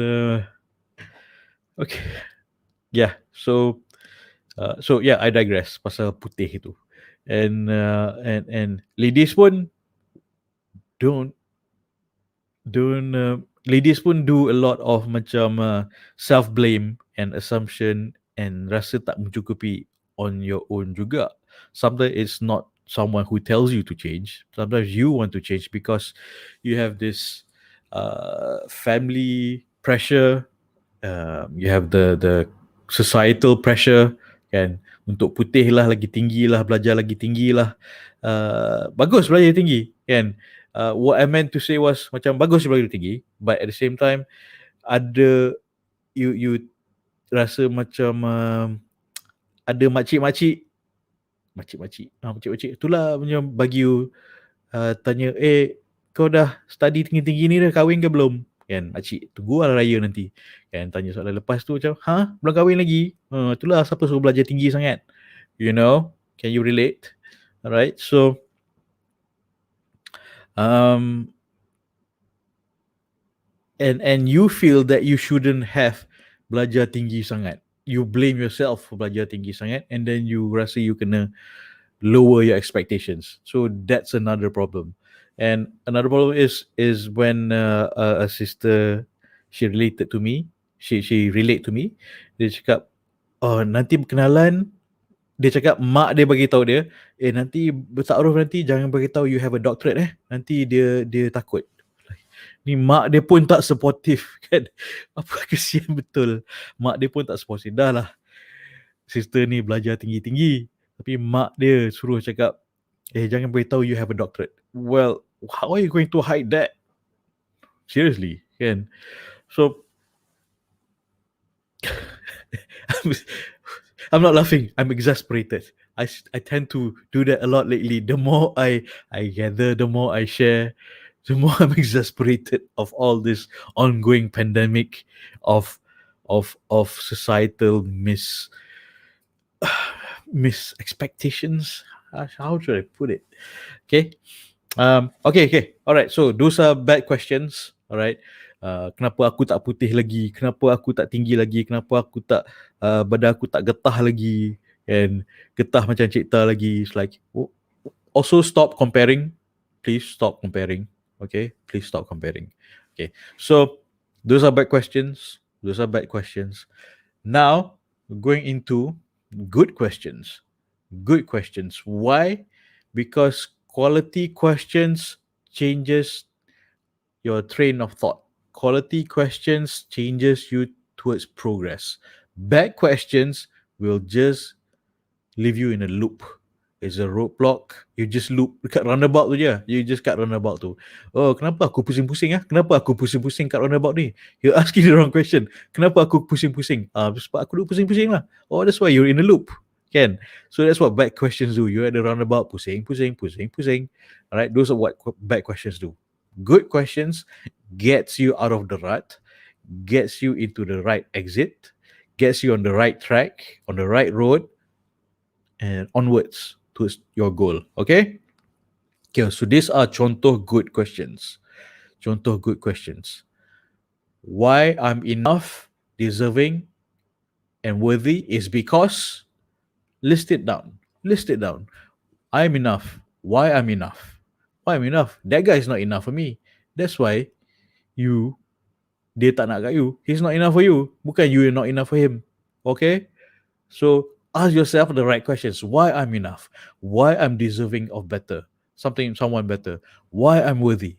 [SPEAKER 1] okay, yeah. So yeah, I digress pasal putih itu, and ladies pun don't ladies pun do a lot of macam self blame and assumption, and rasa tak mencukupi on your own juga. Sometimes it's not someone who tells you to change. Sometimes you want to change because you have this family pressure, you have the societal pressure, kan, untuk putih lah lagi tinggi lah, belajar lagi tinggi lah. Bagus belajar tinggi, kan. What I meant to say was macam bagus belajar tinggi, but at the same time ada you rasa macam ada makcik-makcik itulah macam bagi you tanya, kau dah study tinggi-tinggi ni dah kahwin ke belum? Kan, makcik tunggu lah raya nanti, kan, tanya soalan. Lepas tu macam, belum kahwin lagi? Itulah siapa suruh belajar tinggi sangat, can you relate? Alright, so and you feel that you shouldn't have belajar tinggi sangat. You blame yourself for belajar tinggi sangat, and then you rasa you kena lower your expectations. So that's another problem. And another problem is when a sister, she related to me. She relate to me. Dia cakap, nanti berkenalan. Dia cakap mak dia bagi tahu dia, nanti bertaruh nanti jangan bagi tahu you have a doctorate, nanti dia takut. Ni mak dia pun tak supportive, kan. Apa kesian betul. Mak dia pun tak supportive. Dah lah, sister ni belajar tinggi-tinggi, tapi mak dia suruh cakap, jangan beritahu you have a doctorate. Well, how are you going to hide that? Seriously, kan? So I'm not laughing, I'm exasperated. I tend to do that a lot lately. The more I gather, the more I share, the more I'm exasperated of all this ongoing pandemic of societal expectations. How should I put it? Okay. Okay. Alright. So those are bad questions. Alright. Kenapa aku tak putih lagi? Kenapa aku tak tinggi lagi? Kenapa aku tak badan aku tak getah lagi? And getah macam cipta lagi. It's like, also stop comparing. please stop comparing. Okay, please stop comparing. Okay, so those are bad questions. Those are bad questions. Now going into good questions. Good questions. Why? Because quality questions changes your train of thought. Quality questions changes you towards progress. Bad questions will just leave you in a loop. It's a roadblock. You just loop dekat roundabout tu je. You just kat roundabout tu. Oh, kenapa aku pusing-pusing ah? Kenapa aku pusing-pusing kat roundabout ni? You're asking the wrong question. Kenapa aku pusing-pusing? Sebab aku duk pusing-pusing lah. Oh, that's why you're in a loop. Can. So that's what bad questions do. You're at the roundabout, pusing, pusing, pusing, pusing. Alright, those are what bad questions do. Good questions gets you out of the rut, gets you into the right exit, gets you on the right track, on the right road, and onwards towards your goal. Okay? Okay, so these are contoh good questions. Contoh good questions. Why I'm enough, deserving, and worthy is because list it down. List it down. I'm enough. Why I'm enough? Why I'm enough? That guy is not enough for me. That's why you, dia tak nak kat you. He's not enough for you. Bukan you are not enough for him. Okay? So ask yourself the right questions. Why I'm enough? Why I'm deserving of better? Someone better. Why I'm worthy?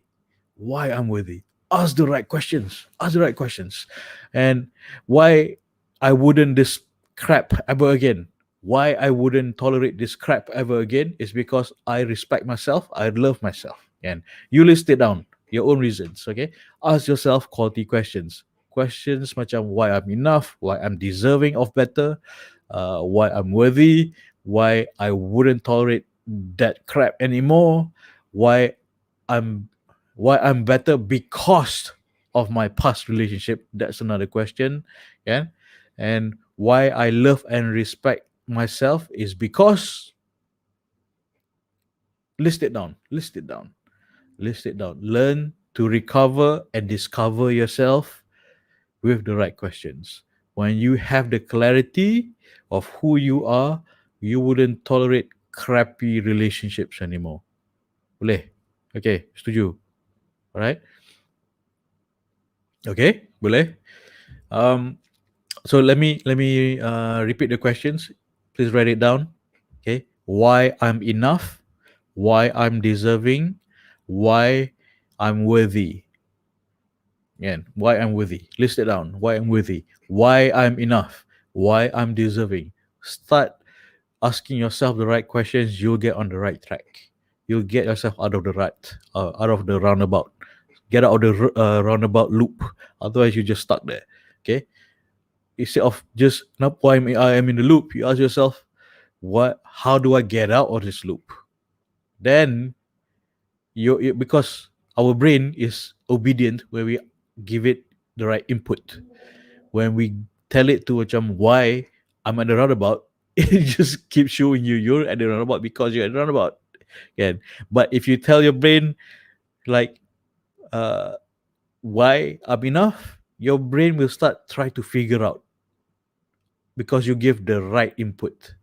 [SPEAKER 1] Why I'm worthy? Ask the right questions. Ask the right questions. And why I wouldn't this crap ever again. Why I wouldn't tolerate this crap ever again is because I respect myself. I love myself. And you list it down. Your own reasons. Okay. Ask yourself quality questions. Questions macam why I'm enough, why I'm deserving of better, why I'm worthy, why I wouldn't tolerate that crap anymore, why I'm why I'm better because of my past relationship. That's another question. Yeah. And why I love and respect myself is because list it down. List it down. List it down. Learn to recover and discover yourself with the right questions. When you have the clarity of who you are, you wouldn't tolerate crappy relationships anymore. Boleh? Okay, setuju. Alright? Okay, boleh? So let me repeat the questions. Please write it down. Okay, why I'm enough, why I'm deserving, why I'm worthy. Again, why I'm worthy. List it down. Why I'm worthy. Why I'm enough. Why I'm deserving. Start asking yourself the right questions. You'll get on the right track. You'll get yourself out of the rut, out of the roundabout. Get out of the roundabout loop. Otherwise, you just stuck there. Okay. Instead of just why I am in the loop, you ask yourself, how do I get out of this loop? Then because our brain is obedient when we give it the right input. When we tell it to why I'm at the roundabout, it just keeps showing you're at the roundabout because you're at the roundabout. Again. But if you tell your brain like why I'm enough, your brain will start try to figure out because you give the right input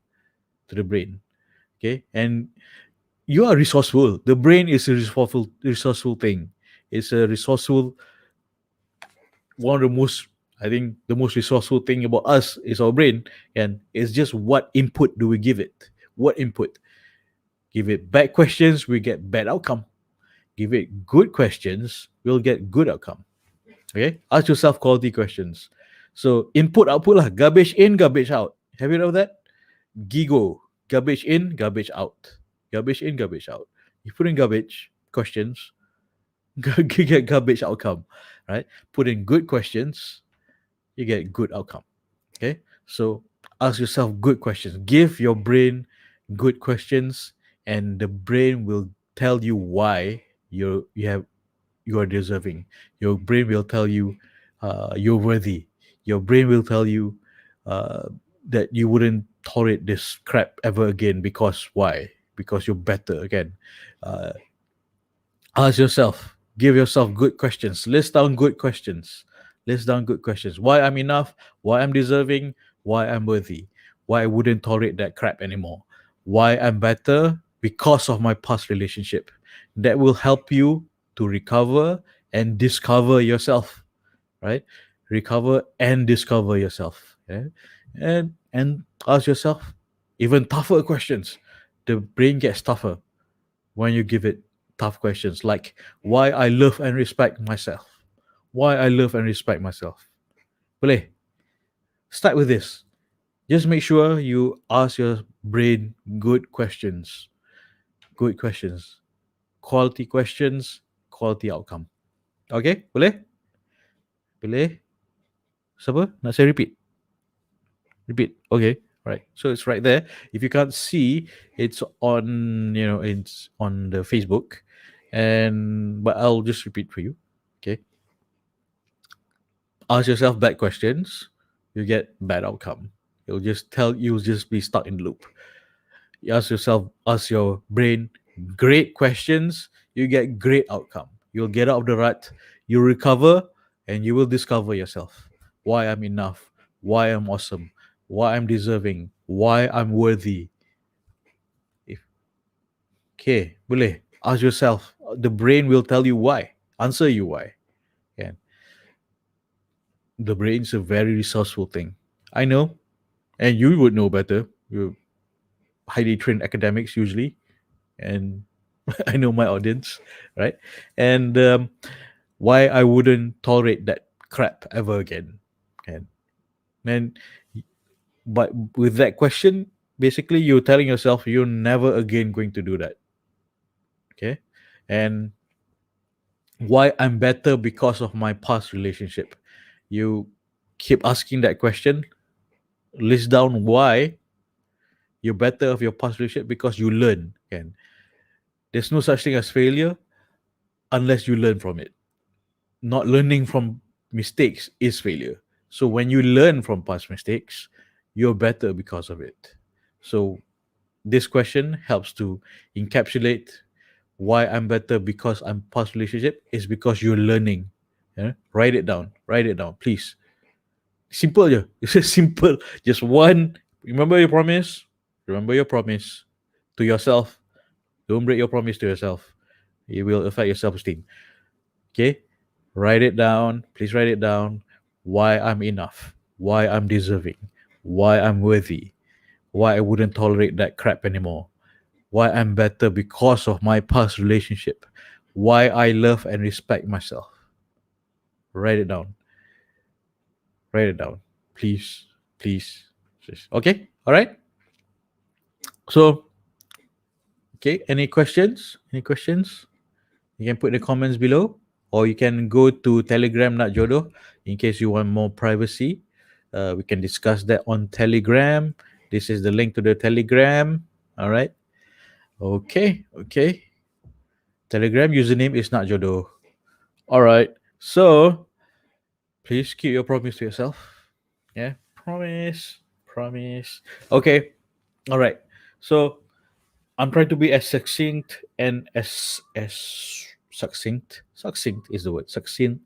[SPEAKER 1] to the brain. Okay, and you are resourceful. The brain is a resourceful thing. It's a resourceful. One of the most, I think, the most resourceful thing about us is our brain, and it's just what input do we give it? What input? Give it bad questions, we get bad outcome. Give it good questions, we'll get good outcome. Okay, ask yourself quality questions. So input output lah, garbage in, garbage out. Have you heard of that? GIGO, garbage in, garbage out. Garbage in, garbage out. You put in garbage questions, you get garbage outcome, right? Put in good questions, you get good outcome. Okay, so ask yourself good questions. Give your brain good questions, and the brain will tell you why you are deserving. Your brain will tell you you're worthy. Your brain will tell you that you wouldn't tolerate this crap ever again because why? Because you're better again. Ask yourself, give yourself good questions. List down good questions. List down good questions. Why I'm enough, why I'm deserving, why I'm worthy, why I wouldn't tolerate that crap anymore, why I'm better because of my past relationship. that will help you to recover and discover yourself, right? Recover and discover yourself. Yeah? And ask yourself even tougher questions. The brain gets tougher when you give it tough questions like why I love and respect myself. Why I love and respect myself. Boleh? Start with this. Just make sure you ask your brain good questions. Good questions. Quality questions, quality outcome. Okay? Boleh? Boleh? Siapa? Nak saya repeat? Repeat. Okay. Right. So it's right there. If you can't see, it's on, it's on the Facebook. But I'll just repeat for you. Okay. Ask yourself bad questions, you get bad outcome. You'll just be stuck in loop. You ask your brain great questions, you get great outcome. You'll get out of the rut, you recover, and you will discover yourself. Why I'm enough, why I'm awesome, why I'm deserving, why I'm worthy. If okay, boleh ask yourself. The brain will tell you why, answer you why. And the brain's a very resourceful thing. I know, and you would know better. You're highly trained academics usually, and I know my audience, right? And why I wouldn't tolerate that crap ever again. And then, but with that question, basically you're telling yourself you're never again going to do that. Okay, and why I'm better because of my past relationship. You keep asking that question. List down why you're better of your past relationship because you learn. And there's no such thing as failure unless you learn from it. Not learning from mistakes is failure. So when you learn from past mistakes, you're better because of it. So this question helps to encapsulate why I'm better because I'm past relationship is because you're learning. Yeah? Write it down. Write it down, please. Simple je. It's just simple. Just one. Remember your promise. Remember your promise to yourself. Don't break your promise to yourself. It will affect your self-esteem. Okay? Write it down. Please write it down. Why I'm enough. Why I'm deserving. Why I'm worthy. Why I wouldn't tolerate that crap anymore. Why I'm better because of my past relationship. Why I love and respect myself. Write it down. Write it down. Please. Please. Okay? All right? So, okay, any questions? Any questions? You can put in the comments below, or you can go to Telegram Nak Jodoh in case you want more privacy. We can discuss that on Telegram. This is the link to the Telegram. All right. Okay. Okay. Telegram username is Nak Jodoh. All right. So please keep your promise to yourself. Yeah. Promise. Promise. Okay. All right. So I'm trying to be as succinct and as succinct. Succinct is the word. Succinct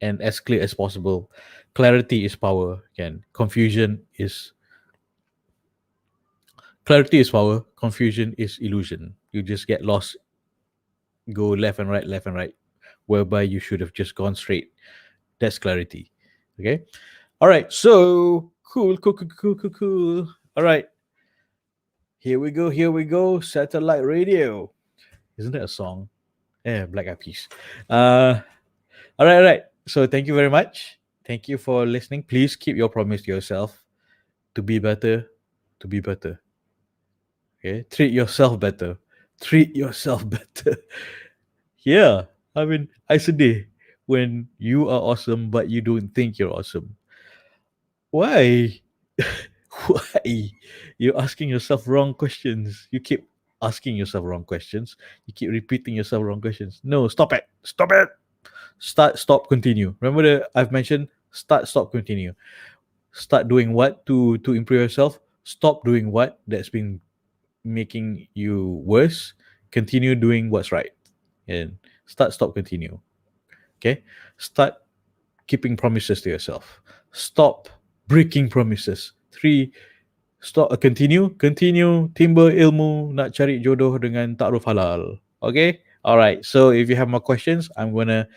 [SPEAKER 1] and as clear as possible. Clarity is power. Again, clarity is power. Confusion is illusion. You just get lost, go left and right, whereby you should have just gone straight. That's clarity. Okay. All right. So cool. All right. Here we go. Here we go. Satellite radio. Isn't that a song? Yeah, Black Eyed Peas. All right, all right. So thank you very much. Thank you for listening. Please keep your promise to yourself to be better, to be better. Okay, treat yourself better. Treat yourself better. Yeah, I mean, I sedih when you are awesome but you don't think you're awesome. Why? Why? You're asking yourself wrong questions. You keep asking yourself wrong questions. You keep repeating yourself wrong questions. No, stop it. Stop it. Start, stop, continue. Remember that I've mentioned start, stop, continue. Start doing what to improve yourself. Stop doing what that's been making you worse. Continue doing what's right. And start, stop, continue. Okay? Start keeping promises to yourself. Stop breaking promises. 3. Stop, continue timba ilmu nak cari jodoh dengan takruf halal. Okay? All right. So if you have more questions, I'm gonna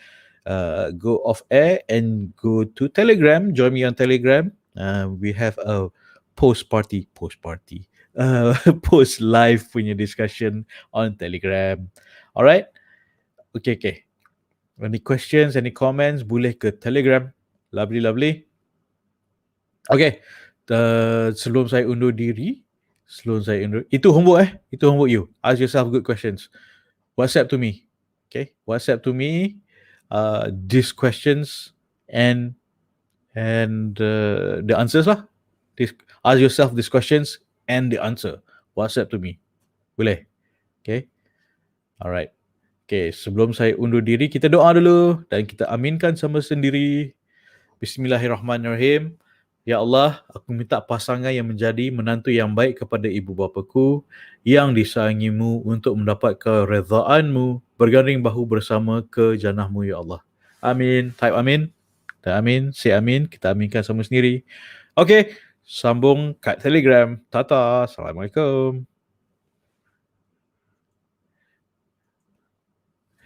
[SPEAKER 1] go off air and go to Telegram. Join me on Telegram. We have a post party, post live punya discussion on Telegram. All right. Okay, okay. Any questions, any comments, boleh ke Telegram. Lovely, lovely. Okay. Sebelum saya undur diri, itu homework you. Ask yourself good questions. WhatsApp to me. Okay. WhatsApp to me these questions and the answers lah. Ask yourself these questions and the answer. WhatsApp to me. Boleh? Okay. Alright. Okay, sebelum saya undur diri, kita doa dulu dan kita aminkan sama sendiri. Bismillahirrahmanirrahim. Ya Allah, aku minta pasangan yang menjadi menantu yang baik kepada ibu bapaku, yang disayangimu untuk mendapat keredaanmu, berganding bahu bersama ke jannahmu, ya Allah. Amin. Type amin. Type amin. Say amin. Kita aminkan sama sendiri. Okay, sambung kat Telegram. Tata. Assalamualaikum.